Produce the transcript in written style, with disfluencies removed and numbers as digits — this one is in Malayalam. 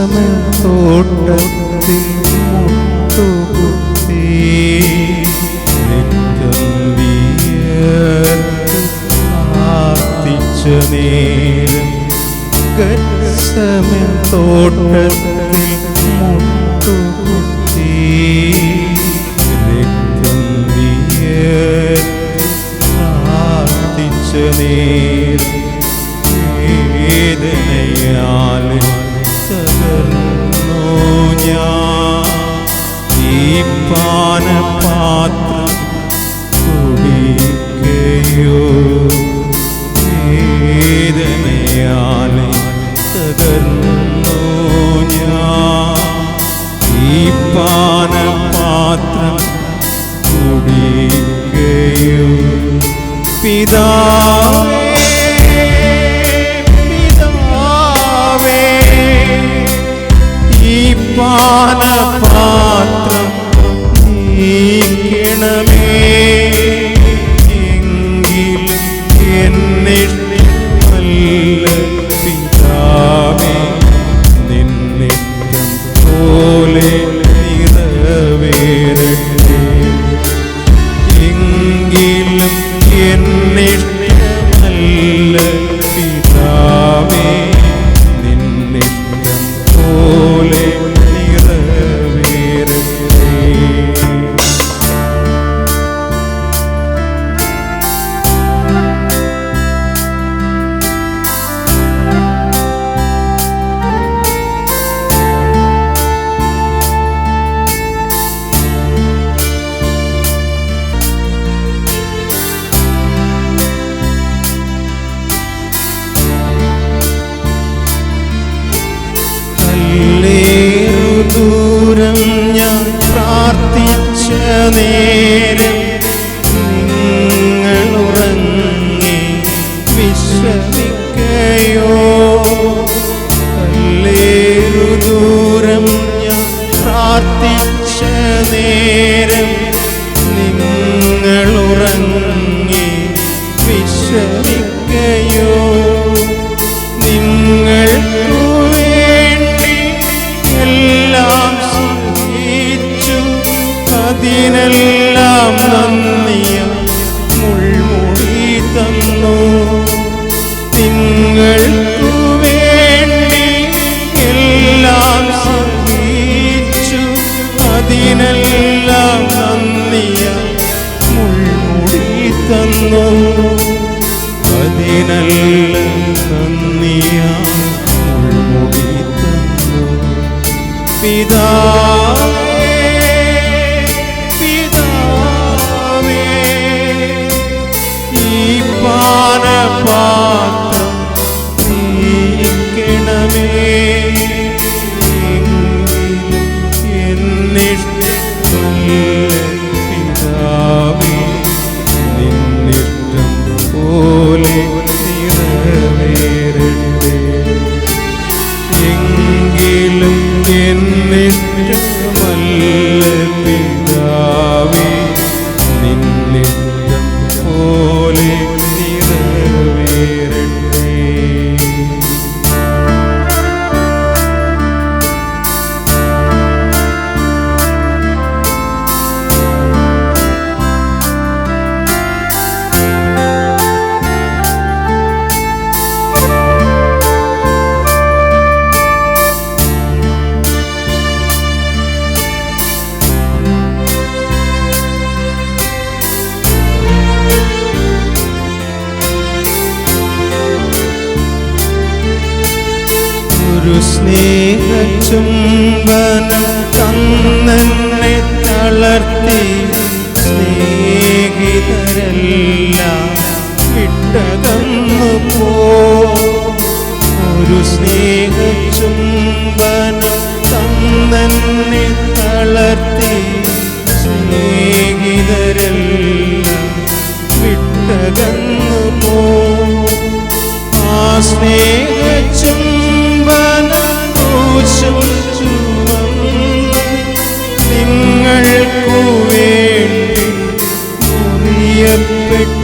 ഗത്സമനത്തോട്ടത്തിൽ മുട്ടുകുത്തി രക്തം വിയർത്ത് പ്രാർത്ഥിച്ച നേരം ഗത്സമനത്തോട്ടത്തിൽ മുട്ടുകുത്തി രക്തം വിയർത്ത് പ്രാർത്ഥിച്ച നേരം വേദനയാൽ തകർന്നു ഞാൻ. ഈ പാനപാത്രം കുടിക്കയോ വേദനയാൽ തകർന്നു ഞാൻ. ഈ പാനപാത്രം കുടിക്കയോ പിതാവേ പാനപാത്രം നീക്കണമേ. എങ്കിലും എന്നിഷ്ടമല്ല പിതാവേ നിന്നിഷ്ടം പോലെ നിറവേറട്ടെ. എങ്കിലും എന്നിഷ്ടമല്ല പിതാവേ നിന്നിഷ്ടം പോലെ ദൂരം ഞാൻ പ്രാർത്ഥിച്ച നേരം നിങ്ങളുറങ്ങി വിശ്രമിക്കയോ. ദൂരം ഞാൻ പ്രാർത്ഥിച്ച നേരം നിങ്ങളുറങ്ങി വിശ്രമിക്കയോ. നിങ്ങൾക്കു വേണ്ടി എല്ലാം സഹിച്ചു അതിനെല്ലാം നന്ദിയ മുൾമുടി തന്നു. നിങ്ങൾക്കു വേണ്ടി എല്ലാം സഹിച്ചു അതിനെല്ലാം നന്ദിയ മുൾമുടി തന്നു. അതിനെല്ലാം നന്ദിയ മുൾമുടി തന്നു. പിതാവേ പിതാവേ ഈ പാനപാത്രം നീക്കണമേ. എന്നിഷ്ടമല്ല പിതാവേ നിന്നിഷ്ടം പോലെ നിറവേറട്ടെ. എങ്കിലും എന്നിഷ്ടമല്ല പിതാവേ നിന്നിഷ്ടം പോലെ നിറവേറട്ടെ. ഒരു സ്നേഹചുംബനം തന്നെന്നെ തളർത്തി സ്നേഹിതരെല്ലാം വിട്ടകന്നു പോ. ഒരു സ്നേഹചുംബനം തന്നെന്നെ തളർത്തി സ്നേഹിതരെല്ലാം വിട്ടകന്നു പോ. ആ സ്നേഹചുംബനക്രൂശം ചുമന്ന് നിങ്ങൾക്കു വേണ്ടി മുറിയപ്പെട്ടു